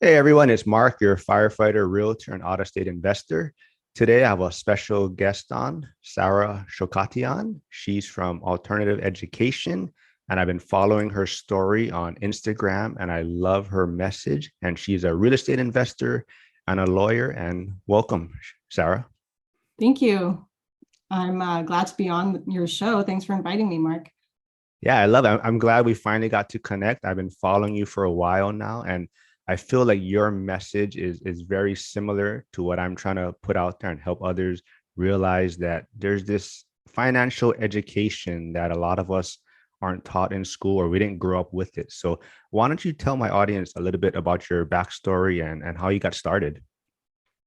Hey everyone, it's Mark, your firefighter, realtor, and out-of-state investor. Today I have a special guest on, Sara Shokatian. She's from Alternative Education, and I've been following her story on Instagram, and I love her message. And she's a real estate investor and a lawyer. And welcome, Sara. Thank you. I'm glad to be on your show. Thanks for inviting me, Mark. Yeah, I love it. I'm glad we finally got to connect. I've been following you for a while now, and I feel like your message is very similar to what I'm trying to put out there and help others realize that there's this financial education that a lot of us aren't taught in school or we didn't grow up with it. So why don't you tell my audience a little bit about your backstory and how you got started?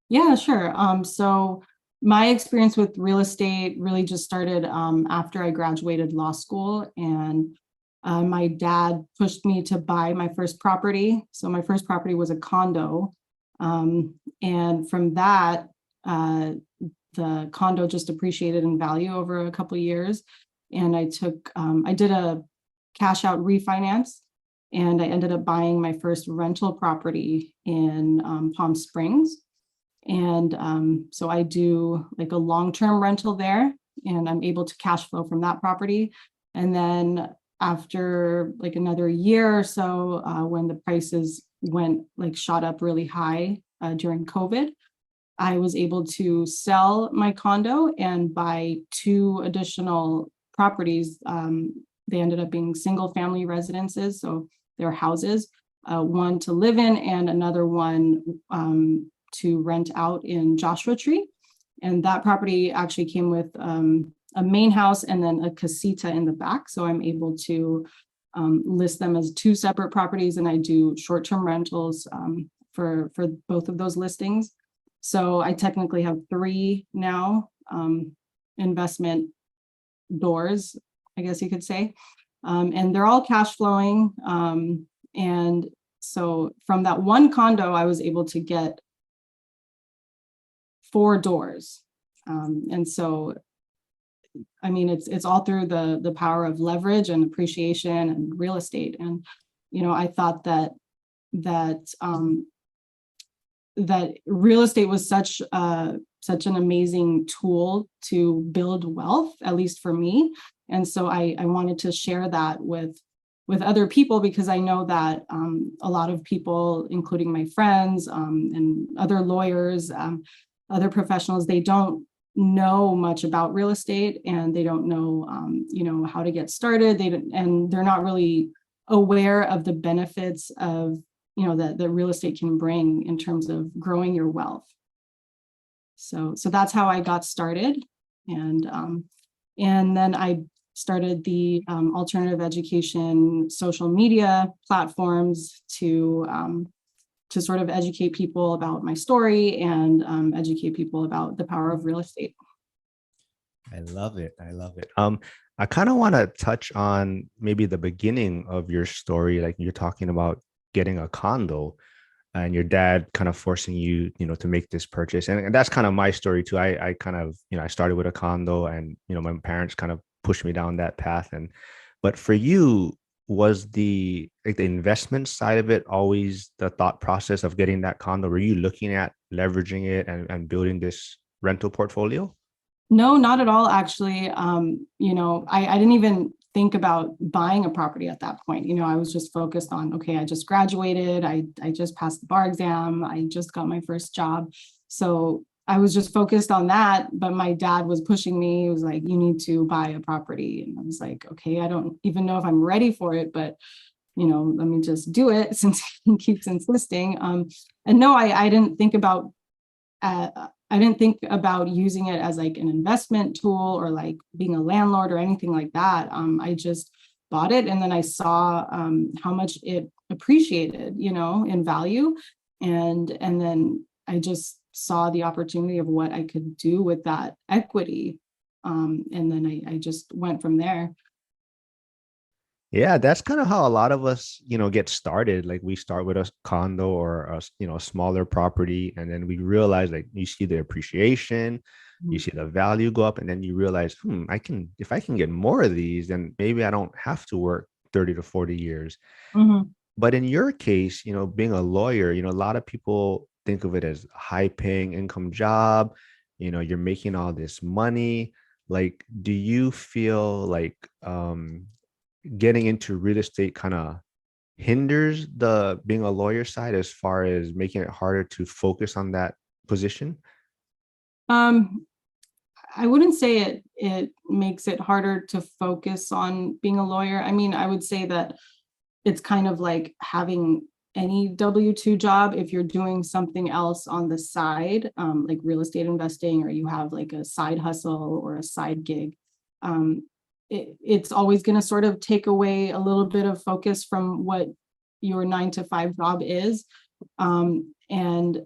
Yeah, sure. So my experience with real estate really just started after I graduated law school, and my dad pushed me to buy my first property. So my first property was a condo, and from that, uh, the condo just appreciated in value over a couple of years, and I did a cash out refinance, and I ended up buying my first rental property in Palm Springs. And so I do like a long-term rental there, and I'm able to cash flow from that property. And then after like another year or so, when the prices went like shot up really high during COVID, I was able to sell my condo and buy two additional properties. They ended up being single family residences, so they're houses, one to live in and another one to rent out in Joshua Tree. And that property actually came with a main house and then a casita in the back. So I'm able to list them as two separate properties, and I do short-term rentals for both of those listings. So I technically have three now investment doors, I guess you could say. And they're all cash flowing. And so from that one condo, I was able to get four doors. And so, I mean, it's all through the power of leverage and appreciation and real estate. And, I thought that that real estate was such an amazing tool to build wealth, at least for me. And so I wanted to share that with other people, because I know that a lot of people, including my friends and other lawyers, other professionals, they don't know much about real estate, and they don't know, how to get started. And they're not really aware of the benefits of, that real estate can bring in terms of growing your wealth. So that's how I got started, and then I started the alternative education social media platforms to sort of educate people about my story and educate people about the power of real estate. I love it. I love it. I kind of want to touch on maybe the beginning of your story. Like you're talking about getting a condo and your dad kind of forcing you, to make this purchase. And that's kind of my story too. I kind of, I started with a condo and, my parents kind of pushed me down that path. But for you, was the investment side of it always the thought process of getting that condo? Were you looking at leveraging it and building this rental portfolio? No, not at all, actually. I didn't even think about buying a property at that point. I was just focused on, okay, I just graduated, I just passed the bar exam, I just got my first job. So I was just focused on that, but my dad was pushing me. He was like, you need to buy a property. And I was like, okay, I don't even know if I'm ready for it, but let me just do it since he keeps insisting. And no, I didn't think about I didn't think about using it as like an investment tool or like being a landlord or anything like that. I just bought it, and then I saw how much it appreciated, in value, and then I just saw the opportunity of what I could do with that equity, and then I just went from there. Yeah, that's kind of how a lot of us, get started. Like we start with a condo or a smaller property, and then we realize like you see the appreciation, you see the value go up, and then you realize, if I can get more of these, then maybe I don't have to work 30 to 40 years. Mm-hmm. But in your case, being a lawyer, a lot of people think of it as a high paying income job. You're making all this money. Like, do you feel like getting into real estate kind of hinders the being a lawyer side as far as making it harder to focus on that position? Um, I wouldn't say it makes it harder to focus on being a lawyer. I mean, I would say that it's kind of like having any W-2 job. If you're doing something else on the side, like real estate investing, or you have like a side hustle or a side gig, it's always going to sort of take away a little bit of focus from what your 9 to 5 job is. And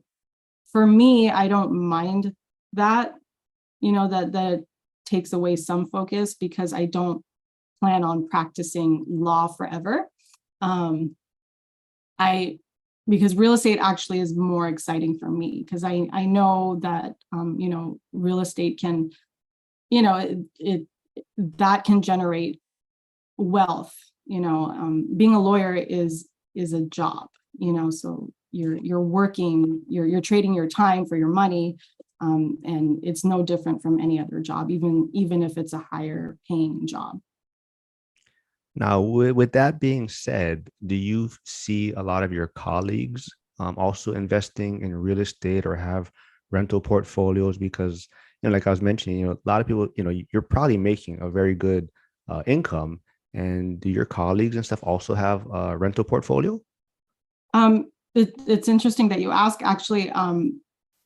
for me, I don't mind that, that takes away some focus, because I don't plan on practicing law forever. Um, I because real estate actually is more exciting for me, because I know that real estate can, it that can generate wealth. Being a lawyer is a job, so you're working, you're trading your time for your money. And it's no different from any other job, even if it's a higher paying job. Now, with that being said, do you see a lot of your colleagues also investing in real estate or have rental portfolios? Because, like I was mentioning, a lot of people, you're probably making a very good income. And do your colleagues and stuff also have a rental portfolio? It's interesting that you ask. Actually,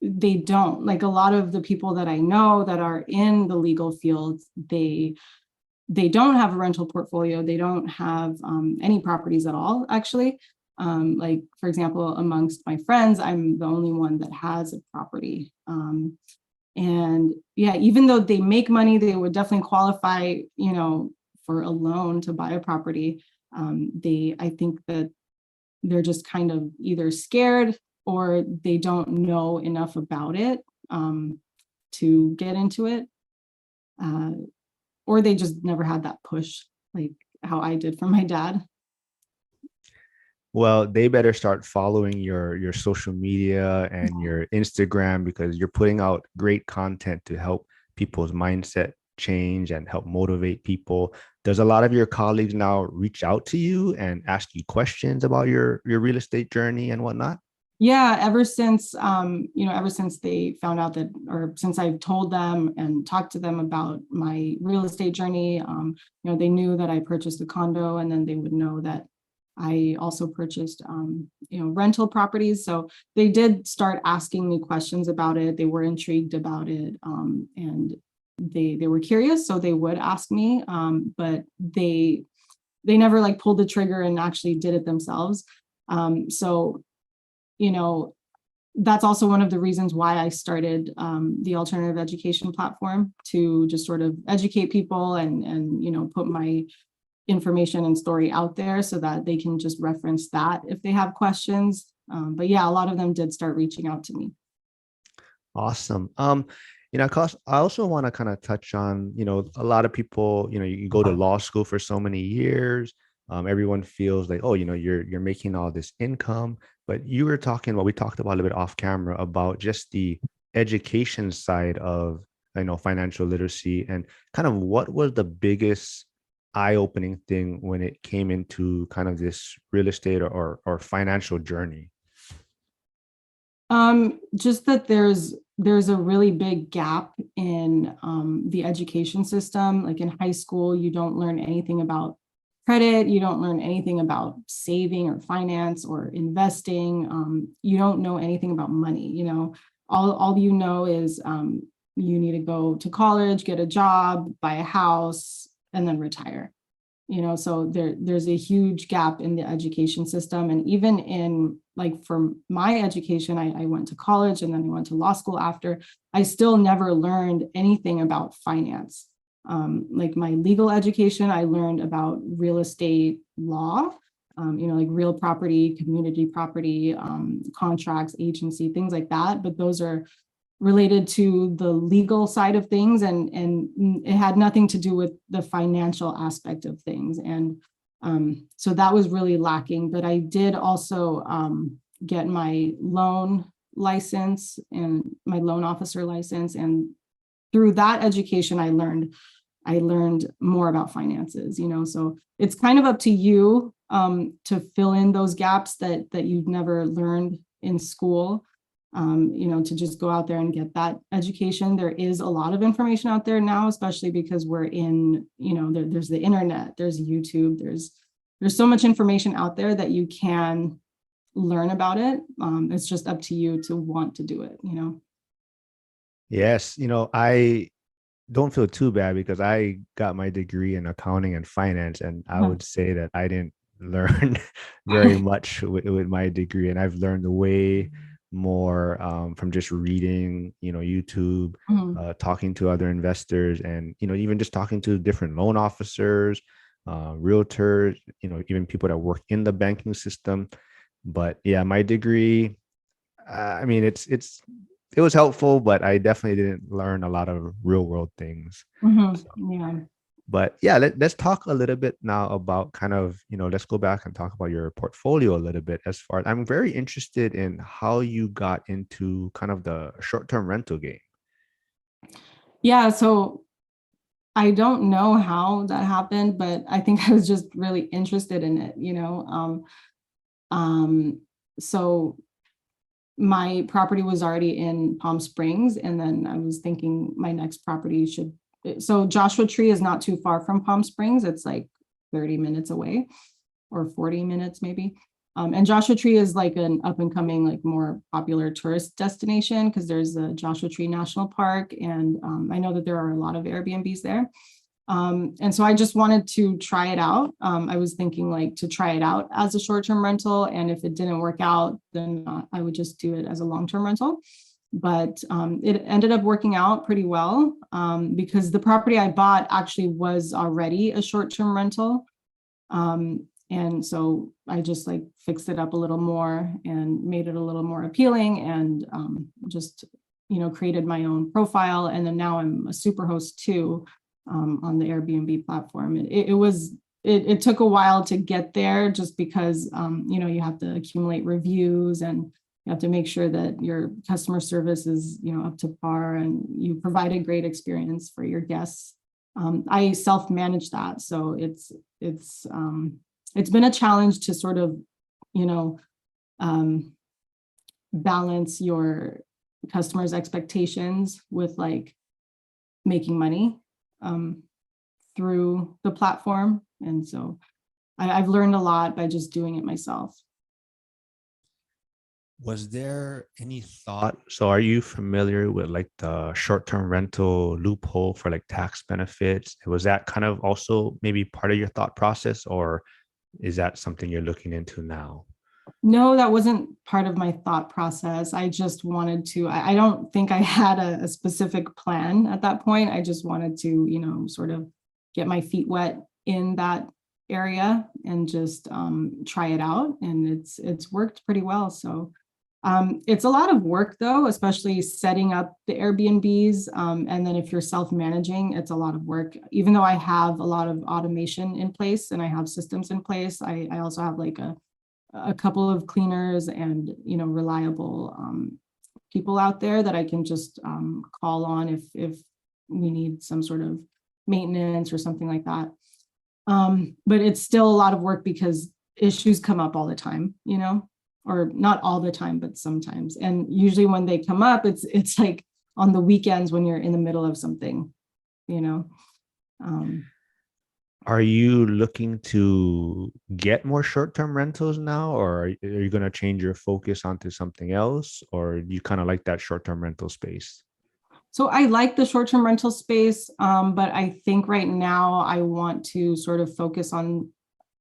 they don't. Like, a lot of the people that I know that are in the legal field, they don't have a rental portfolio. They don't have any properties at all, actually. Like, for example, amongst my friends, I'm the only one that has a property. And yeah, even though they make money, they would definitely qualify, for a loan to buy a property. I think that they're just kind of either scared, or they don't know enough about it to get into it. Uh, or they just never had that push, like how I did from my dad. Well, they better start following your social media and your Instagram, because you're putting out great content to help people's mindset change and help motivate people. Does a lot of your colleagues now reach out to you and ask you questions about your real estate journey and whatnot? Yeah, ever since they found out that, or since I told them and talked to them about my real estate journey, they knew that I purchased a condo, and then they would know that I also purchased, rental properties. So they did start asking me questions about it. They were intrigued about it, and they were curious, so they would ask me, but they never like pulled the trigger and actually did it themselves. So you know, that's also one of the reasons why I started the alternative education platform, to just sort of educate people and put my information and story out there so that they can just reference that if they have questions. But yeah, a lot of them did start reaching out to me. Awesome. Cause I also want to kind of touch on, a lot of people, you go to law school for so many years. Everyone feels like, oh, you're making all this income, but you were talking about, we talked about a little bit off camera about just the education side of, financial literacy, and kind of what was the biggest eye-opening thing when it came into kind of this real estate or financial journey. Just that there's a really big gap in the education system. Like, in high school, you don't learn anything about credit, you don't learn anything about saving or finance or investing. You don't know anything about money. All you know is you need to go to college, get a job, buy a house, and then retire. So there's a huge gap in the education system. And even in, like, for my education, I went to college and then I went to law school after. I still never learned anything about finance. Like, my legal education, I learned about real estate law, like real property, community property, contracts, agency, things like that. But those are related to the legal side of things, and it had nothing to do with the financial aspect of things. And So that was really lacking, but I did also get my loan license and my loan officer license. And through that education, I learned more about finances, so it's kind of up to you to fill in those gaps that you've never learned in school, to just go out there and get that education. There is a lot of information out there now, especially because we're in, there's the internet, there's YouTube, there's so much information out there that you can learn about it. It's just up to you to want to do it. Yes, I don't feel too bad because I got my degree in accounting and finance, and I would say that I didn't learn very much with my degree, and I've learned way more from just reading, YouTube, Mhm. talking to other investors, and even just talking to different loan officers, realtors, even people that work in the banking system. But yeah, my degree, I mean, it was helpful, but I definitely didn't learn a lot of real world things. So, Yeah. but yeah, let's talk a little bit now about kind of, let's go back and talk about your portfolio a little bit. As far as I'm very interested in how you got into kind of the short-term rental game. Yeah. So I don't know how that happened, but I think I was just really interested in it. Um, so my property was already in Palm Springs, and then I was thinking my next property should. So Joshua Tree is not too far from Palm Springs. It's like 30 minutes away, or 40 minutes maybe. And Joshua Tree is like an up and coming, like more popular tourist destination because there's the Joshua Tree National Park. And I know that there are a lot of Airbnbs there. And so I just wanted to try it out. I was thinking like to try it out as a short-term rental. And if it didn't work out, then I would just do it as a long-term rental. But it ended up working out pretty well because the property I bought actually was already a short-term rental. And so I just like fixed it up a little more and made it a little more appealing, and just, created my own profile. And then now I'm a super host too, on the Airbnb platform. It took a while to get there just because, you have to accumulate reviews, and you have to make sure that your customer service is, up to par, and you provide a great experience for your guests. I self-manage that. So it's been a challenge to sort of, you know, um, balance your customers' expectations with like making money um, through the platform. And so I've learned a lot by just doing it myself. Was there any thought? So, are you familiar with like the short-term rental loophole for like tax benefits? Was that kind of also maybe part of your thought process, or is that something you're looking into now? No, that wasn't part of my thought process. I just wanted to, I don't think I had a specific plan at that point. I just wanted to, sort of get my feet wet in that area and just try it out. And it's worked pretty well. So it's a lot of work though, especially setting up the Airbnbs. And then if you're self-managing, it's a lot of work. Even though I have a lot of automation in place and I have systems in place, I also have like a couple of cleaners and reliable people out there that I can just call on if we need some sort of maintenance or something like that. But it's still a lot of work because issues come up all the time, or not all the time, but sometimes. And usually when they come up, it's like on the weekends when you're in the middle of something, you know. Um, Are you looking to get more short-term rentals now, or are you going to change your focus onto something else, or you kind of like that short-term rental space? So I like the short-term rental space, but I think right now I want to sort of focus on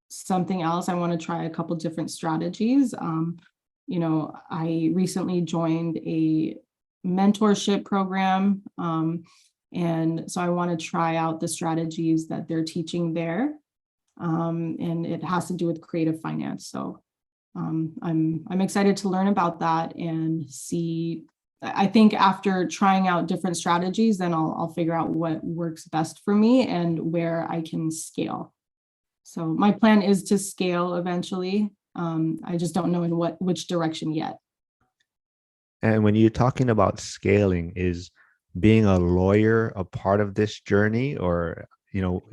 something else. I want to try a couple different strategies. I recently joined a mentorship program, and so I want to try out the strategies that they're teaching there, and it has to do with creative finance. So I'm excited to learn about that and see. I think after trying out different strategies, then I'll figure out what works best for me and where I can scale. So my plan is to scale eventually. I just don't know in which direction yet. And when you're talking about scaling, is being a lawyer a part of this journey, or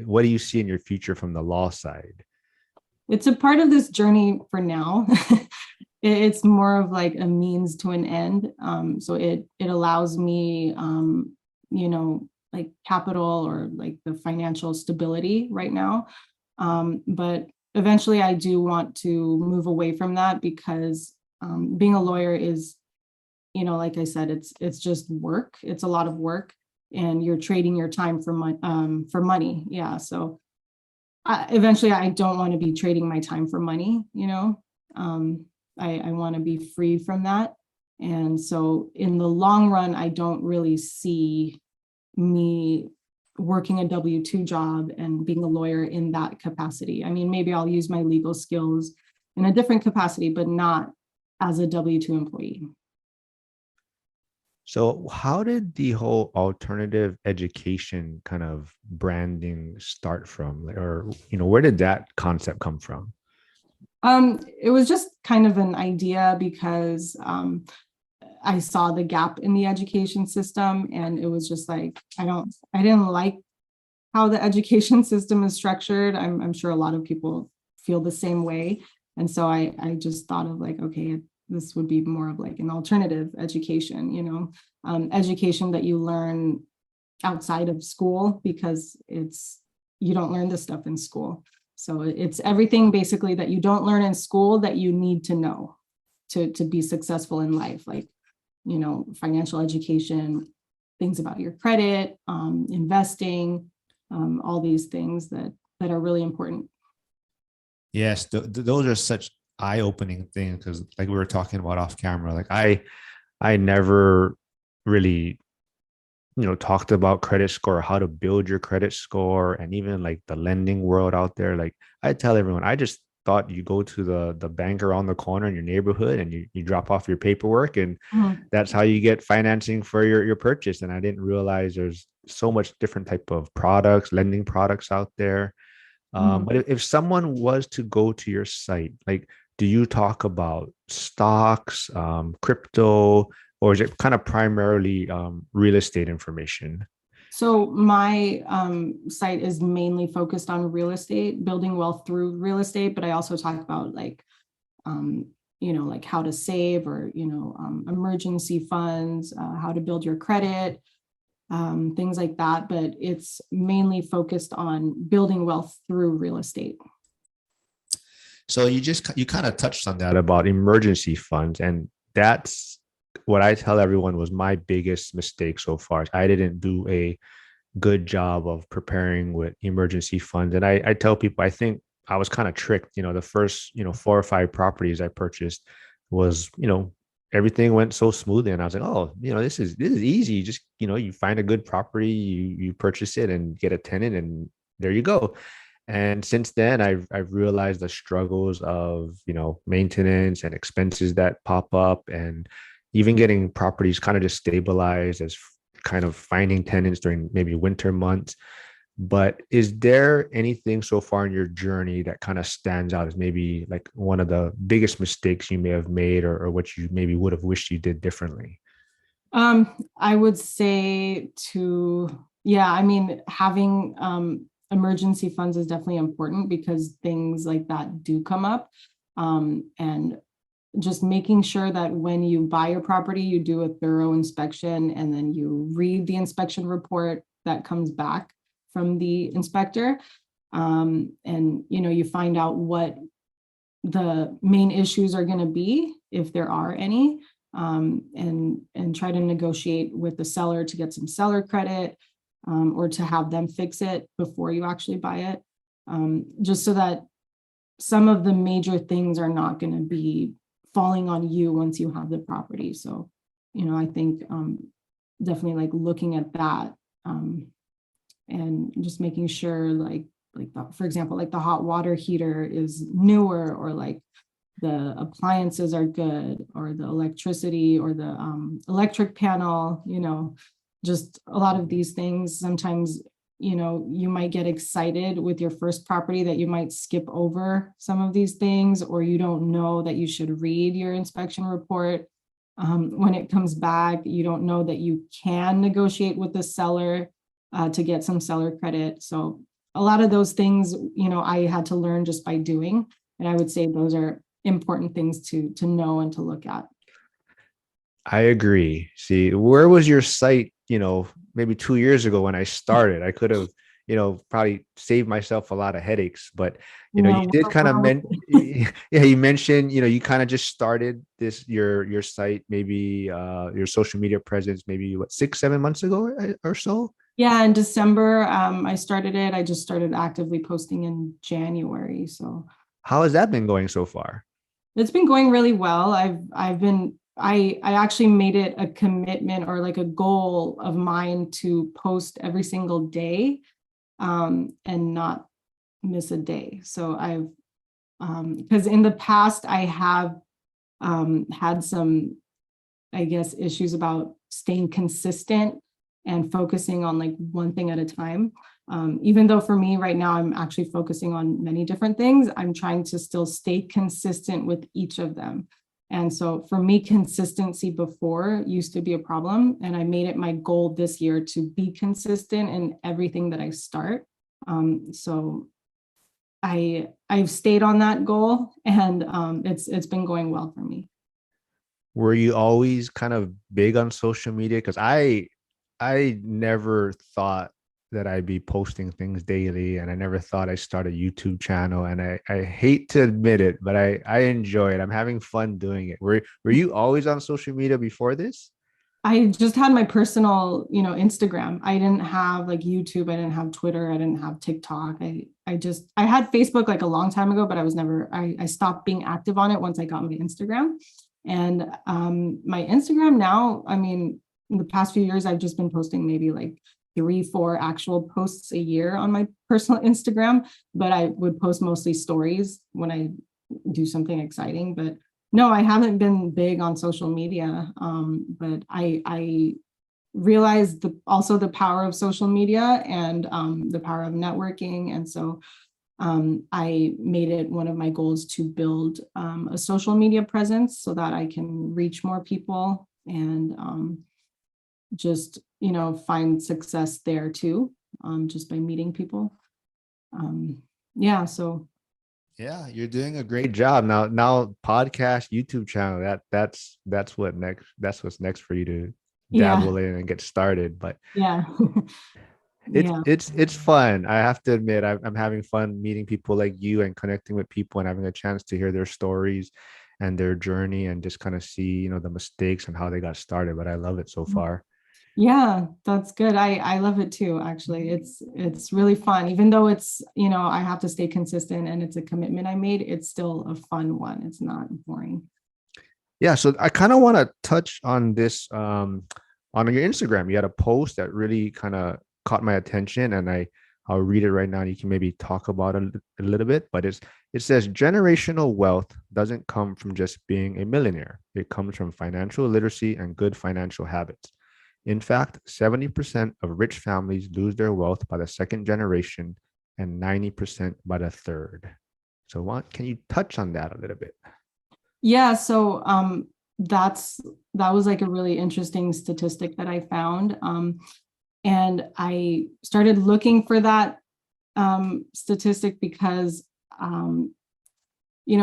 what do you see in your future from the law side? It's a part of this journey for now. It's more of like a means to an end. So it allows me, like capital or like the financial stability right now. But eventually, I do want to move away from that because being a lawyer is, like I said, it's just work. It's a lot of work, and you're trading your time for money. Yeah, so eventually I don't want to be trading my time for money, I want to be free from that. And so in the long run, I don't really see me working a W-2 job and being a lawyer in that capacity. I mean, maybe I'll use my legal skills in a different capacity, but not as a W-2 employee. So, how did the whole alternative education kind of branding start from? Or, where did that concept come from? It was just kind of an idea because I saw the gap in the education system, and it was just like I didn't like how the education system is structured. I'm sure a lot of people feel the same way. And so I just thought of like, okay, this would be more of like an alternative education, education that you learn outside of school, because you don't learn this stuff in school. So it's everything basically that you don't learn in school that you need to know to be successful in life, like, financial education, things about your credit, investing, all these things that are really important. Yes, those are such eye-opening things because, like we were talking about off camera, like I never really talked about credit score, how to build your credit score, and even like the lending world out there. Like I tell everyone, I just thought you go to the bank around the corner in your neighborhood and you drop off your paperwork, and Mhm. that's how you get financing for your purchase. And I didn't realize there's so much different type of products, lending products out there. Mhm. But if someone was to go to your site, like, do you talk about stocks, crypto, or is it kind of primarily real estate information? So my site is mainly focused on real estate, building wealth through real estate, but I also talk about like, um, like how to save, or, emergency funds, how to build your credit, things like that. But it's mainly focused on building wealth through real estate. So you kind of touched on that about emergency funds, and that's what I tell everyone was my biggest mistake so far. I didn't do a good job of preparing with emergency funds. And I tell people, I think I was kind of tricked. The first, 4 or 5 properties I purchased was, everything went so smoothly. And I was like, oh, this is easy. You just, you find a good property, you purchase it and get a tenant, and there you go. And since then, I've realized the struggles of maintenance and expenses that pop up, and even getting properties kind of just stabilized as kind of finding tenants during maybe winter months. But is there anything so far in your journey that kind of stands out as maybe like one of the biggest mistakes you may have made, or what you maybe would have wished you did differently? I would say yeah, I mean, having emergency funds is definitely important because things like that do come up. And just making sure that when you buy your property, you do a thorough inspection, and then you read the inspection report that comes back from the inspector. And you find out what the main issues are going to be, if there are any, and try to negotiate with the seller to get some seller credit, or to have them fix it before you actually buy it, just so that some of the major things are not going to be falling on you once you have the property. So, I think definitely like looking at that, and just making sure for example, like the hot water heater is newer, or like the appliances are good, or the electricity, or the electric panel, just a lot of these things. Sometimes you might get excited with your first property that you might skip over some of these things, or you don't know that you should read your inspection report. When it comes back, you don't know that you can negotiate with the seller to get some seller credit. So a lot of those things, I had to learn just by doing. And I would say those are important things to know and to look at. I agree. See, where was your site, maybe 2 years ago when I started? I could have, probably saved myself a lot of headaches, but you did kind of yeah, you mentioned, you kind of just started your site, maybe your social media presence, maybe what, 6, 7 months ago or so? Yeah, in December, I started it. I just started actively posting in January. So How has that been going so far? it's been going really well. I actually made it a commitment or like a goal of mine to post every single day, and not miss a day. So because in the past I have had some, I guess, issues about staying consistent and focusing on like one thing at a time. Even though for me right now, I'm actually focusing on many different things, I'm trying to still stay consistent with each of them. And so for me, consistency before used to be a problem. And I made it my goal this year to be consistent in everything that I start. So I've stayed on that goal, and it's been going well for me. Were you always kind of big on social media? Because I never thought that I'd be posting things daily, and I never thought I'd start a YouTube channel. And I hate to admit it, but I enjoy it. I'm having fun doing it. Were you always on social media before this? I just had my personal, Instagram. I didn't have like YouTube. I didn't have Twitter. I didn't have TikTok. I had Facebook like a long time ago, but I stopped being active on it once I got my Instagram. And my Instagram now, I mean, in the past few years, I've just been posting maybe like 3, 4 actual posts a year on my personal Instagram, but I would post mostly stories when I do something exciting. But no, I haven't been big on social media, but I realized also the power of social media and the power of networking. And so I made it one of my goals to build a social media presence so that I can reach more people and just, find success there too, just by meeting people. Yeah, so Yeah, you're doing a great job. Now podcast, YouTube channel, that's what next. That's what's next for you to yeah, dabble in and get started. But yeah, it's yeah. it's it's fun. I have to admit, I'm having fun meeting people like you and connecting with people and having a chance to hear their stories and their journey and just kind of see, the mistakes and how they got started. But I love it so far. Yeah, that's good. I love it too, actually. It's really fun. Even though it's, I have to stay consistent and it's a commitment I made, it's still a fun one. It's not boring. Yeah, so I kind of want to touch on this on your Instagram. You had a post that really kind of caught my attention, and I'll read it right now. And you can maybe talk about it a little bit, but it says generational wealth doesn't come from just being a millionaire. It comes from financial literacy and good financial habits. In fact, 70% of rich families lose their wealth by the second generation and 90% by the third. So what can you touch on that a little bit? Yeah, so that was like a really interesting statistic that I found. And I started looking for that statistic because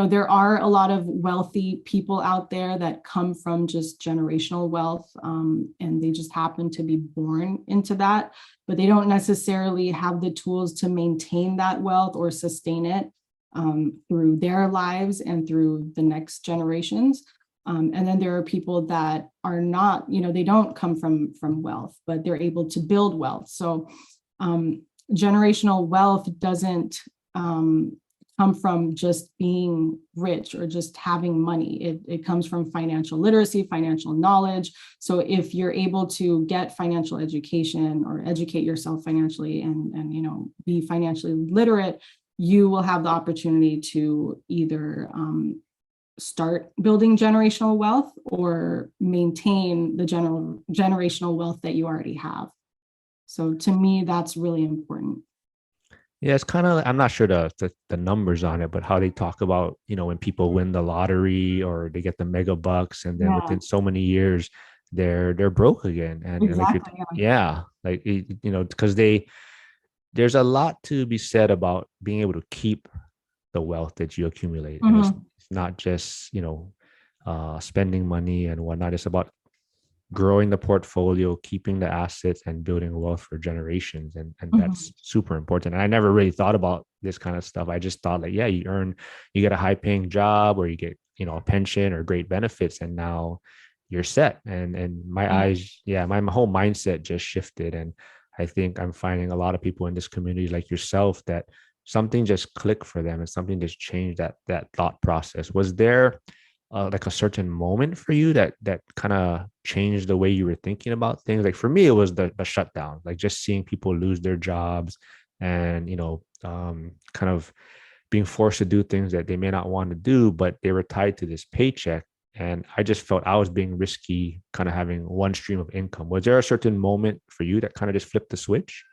there are a lot of wealthy people out there that come from just generational wealth, and they just happen to be born into that, but they don't necessarily have the tools to maintain that wealth or sustain it through their lives and through the next generations. And then there are people that are not, they don't come from wealth, but they're able to build wealth. So generational wealth doesn't come from just being rich or just having money. It comes from financial literacy, financial knowledge. So if you're able to get financial education or educate yourself financially and be financially literate, you will have the opportunity to either start building generational wealth or maintain the generational wealth that you already have. So to me, that's really important. Yeah, it's kind of, I'm not sure the numbers on it, but how they talk about, when people win the lottery or they get the mega bucks, and then Yeah, within so many years they're broke again. And like exactly. Yeah. yeah, like because there's a lot to be said about being able to keep the wealth that you accumulate. And Mhm. it's not just, spending money and whatnot. It's about growing the portfolio, keeping the assets, and building wealth for generations. And Mhm. that's super important. And I never really thought about this kind of stuff. I just thought like, yeah, you get a high paying job, or you get, a pension or great benefits, and now you're set. And my Yeah. eyes, yeah, my whole mindset just shifted. And I think I'm finding a lot of people in this community like yourself that something just clicked for them, and something just changed that thought process. Was there like a certain moment for you that kind of changed the way you were thinking about things? Like for me, it was the shutdown, like just seeing people lose their jobs, and kind of being forced to do things that they may not want to do, but they were tied to this paycheck. And I just felt I was being risky, kind of having one stream of income. Was there a certain moment for you that kind of just flipped the switch?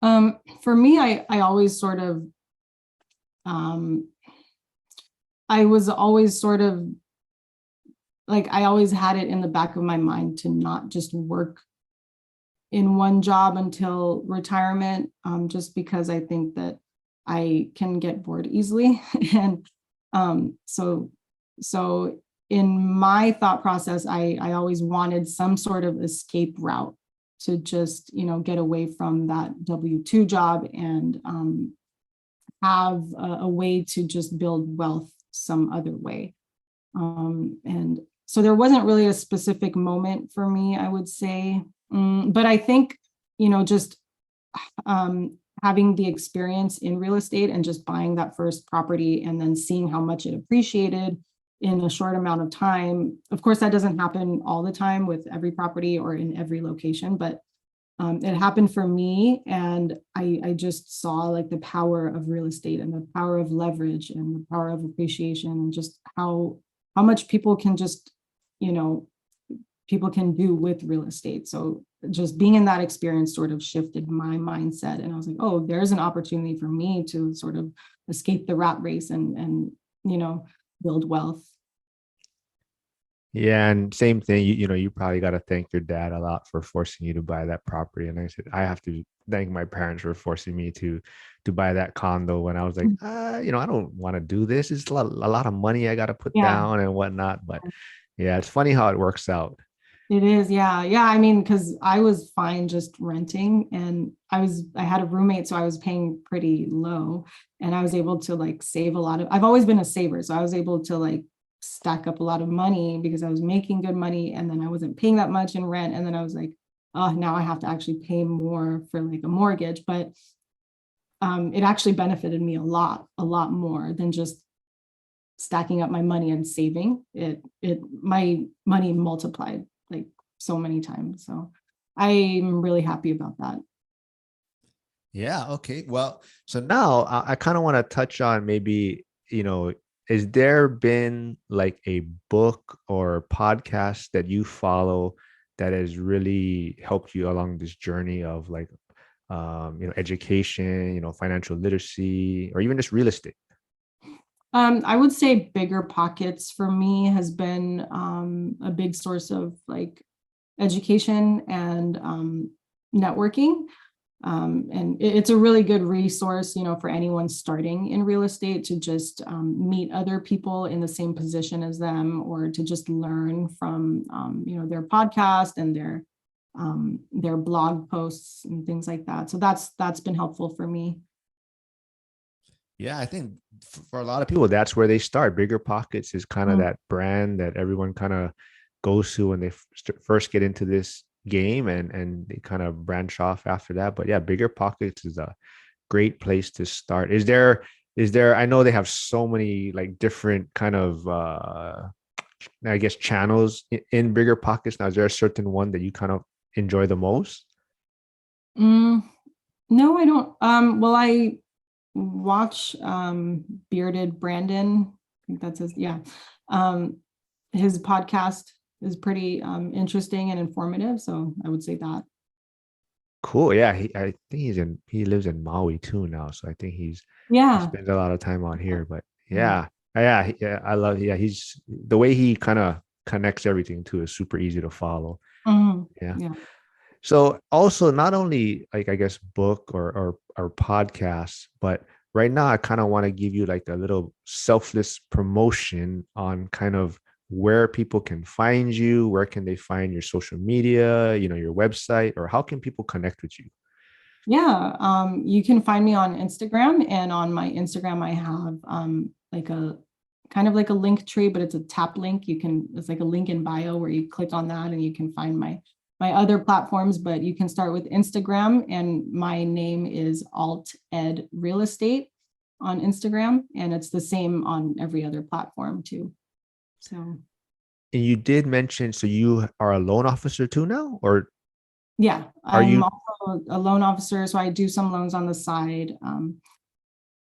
For me, I always sort of, um, I was always sort of like, I always had it in the back of my mind to not just work in one job until retirement, just because I think that I can get bored easily. And so, so in my thought process, I always wanted some sort of escape route to just, get away from that W-2 job and have a way to just build wealth some other way. And so there wasn't really a specific moment for me, I would say. But I think, just having the experience in real estate and just buying that first property and then seeing how much it appreciated in a short amount of time. Of course, that doesn't happen all the time with every property or in every location, but it happened for me. And I just saw like the power of real estate and the power of leverage and the power of appreciation, and just how much people can just, you know, people can do with real estate. So just being in that experience sort of shifted my mindset. And I was like, oh, there's an opportunity for me to sort of escape the rat race and, you know, build wealth. Yeah, and same thing. You probably got to thank your dad a lot for forcing you to buy that property. And I said, I have to thank my parents for forcing me to buy that condo when I was like, I don't want to do this. It's a lot of money I got to put Yeah. down and whatnot. But yeah, it's funny how it works out. It is, yeah. Yeah. I mean, because I was fine just renting, and I had a roommate, so I was paying pretty low, and I was able to like save a lot of, I've always been a saver. So I was able to like stack up a lot of money because I was making good money, and then I wasn't paying that much in rent. And then I was like, oh, now I have to actually pay more for like a mortgage. But it actually benefited me a lot more than just stacking up my money and saving it. My money multiplied like so many times, so I'm really happy about that. Yeah. Okay. Well, so now I kind of want to touch on maybe, has there been like a book or podcast that you follow that has really helped you along this journey of like, education, financial literacy, or even just real estate? I would say Bigger Pockets for me has been a big source of like education and networking. And it's a really good resource, for anyone starting in real estate to just meet other people in the same position as them, or to just learn from, their podcast and their blog posts and things like that. So that's been helpful for me. Yeah, I think for a lot of people, that's where they start. Bigger Pockets is kind of Mm. that brand that everyone kind of goes to when they first get into this game, and they kind of branch off after that. But yeah, Bigger Pockets is a great place to start. Is there, I know they have so many like different kind of I guess channels in Bigger Pockets. Now, is there a certain one that you kind of enjoy the most? Mm, no, I don't. Well, I watch Bearded Brandon. I think that's his, yeah. Um, his podcast is pretty interesting and informative. So I would say that. Cool. Yeah, I think he lives in Maui too now. So I think he Yeah. spends a lot of time out here. But Yeah. yeah, I love he's the way he kind of connects everything too is super easy to follow. Mhm. Yeah. Yeah. So also not only like I guess book or podcasts, but right now I kind of want to give you like a little selfless promotion on kind of where people can find you, where can they find your social media, your website, or how can people connect with you? Yeah. You can find me on Instagram, and on my Instagram, I have like a kind of like a link tree, but it's a tap link. It's like a link in bio where you click on that and you can find my other platforms, but you can start with Instagram, and my name is Alt Ed Real Estate on Instagram, and it's the same on every other platform too. So And you did mention, so you are a loan officer too now, or yeah, are I'm you also a loan officer, so I do some loans on the side.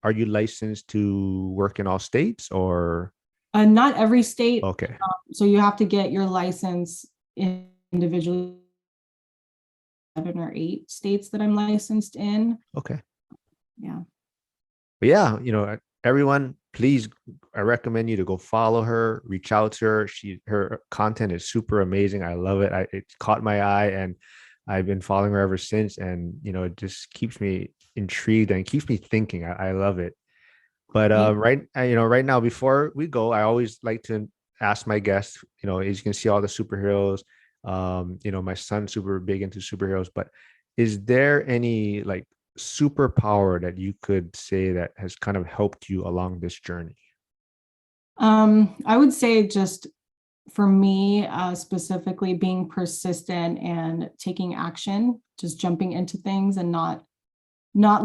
are you licensed to work in all states or Not every state, okay. so you have to get your license individually. 7 or 8 states that I'm licensed in. Okay. Yeah. But yeah, everyone, please, I recommend you to go follow her, reach out to her. Her content is super amazing. I love it. It caught my eye, and I've been following her ever since. And it just keeps me intrigued and keeps me thinking. I love it. But Yeah. right now, before we go, I always like to ask my guests. As you can see, all the superheroes. My son's super big into superheroes. But is there any like superpower that you could say that has kind of helped you along this journey? I would say just for me, specifically being persistent and taking action, just jumping into things and not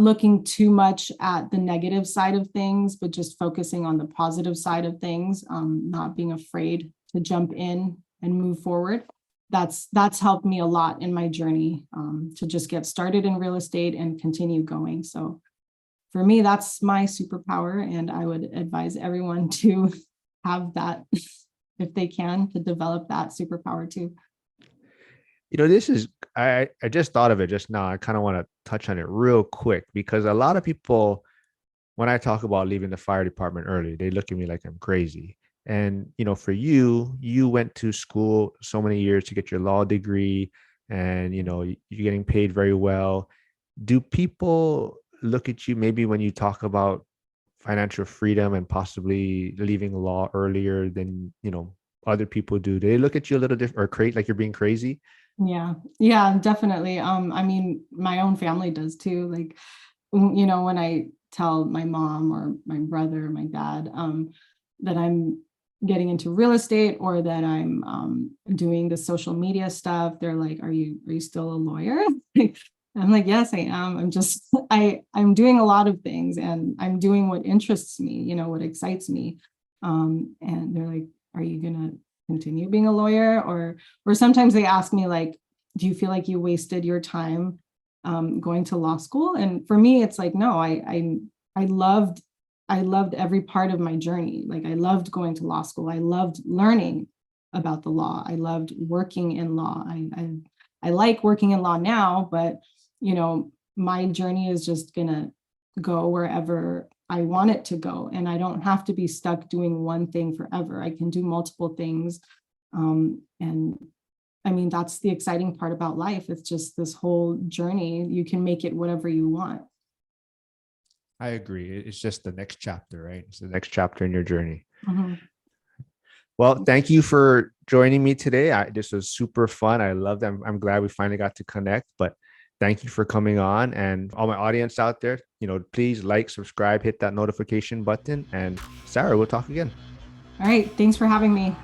looking too much at the negative side of things, but just focusing on the positive side of things, not being afraid to jump in and move forward. That's helped me a lot in my journey, to just get started in real estate and continue going. So for me, that's my superpower, and I would advise everyone to have that if they can, to develop that superpower too. This is I just thought of it just now. I kind of want to touch on it real quick because a lot of people, when I talk about leaving the fire department early, they look at me like I'm crazy. And for you, you went to school so many years to get your law degree, and you're getting paid very well. Do people look at you maybe when you talk about financial freedom and possibly leaving law earlier than other people do? Do they look at you a little different or crazy, like you're being crazy? Yeah, yeah, definitely. I mean, my own family does too. Like, when I tell my mom or my brother, or my dad, that I'm getting into real estate or that I'm doing the social media stuff, they're like, "Are you still a lawyer?" I'm like, "Yes, I am. I'm just I'm doing a lot of things, and I'm doing what interests me, what excites me." And they're like, "Are you gonna continue being a lawyer?" Or sometimes they ask me like, "Do you feel like you wasted your time going to law school?" And for me, it's like, no, I loved I loved every part of my journey. Like I loved going to law school. I loved learning about the law. I loved working in law. I like working in law now, but my journey is just gonna go wherever I want it to go. And I don't have to be stuck doing one thing forever. I can do multiple things. And I mean, that's the exciting part about life. It's just this whole journey. You can make it whatever you want. I agree. It's just the next chapter, right? It's the next chapter in your journey. Mhm. Well, thank you for joining me today. This was super fun. I loved it. I'm glad we finally got to connect, but thank you for coming on. And all my audience out there, please like, subscribe, hit that notification button. And Sarah, we'll talk again. All right. Thanks for having me.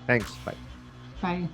Thanks. Bye. Bye.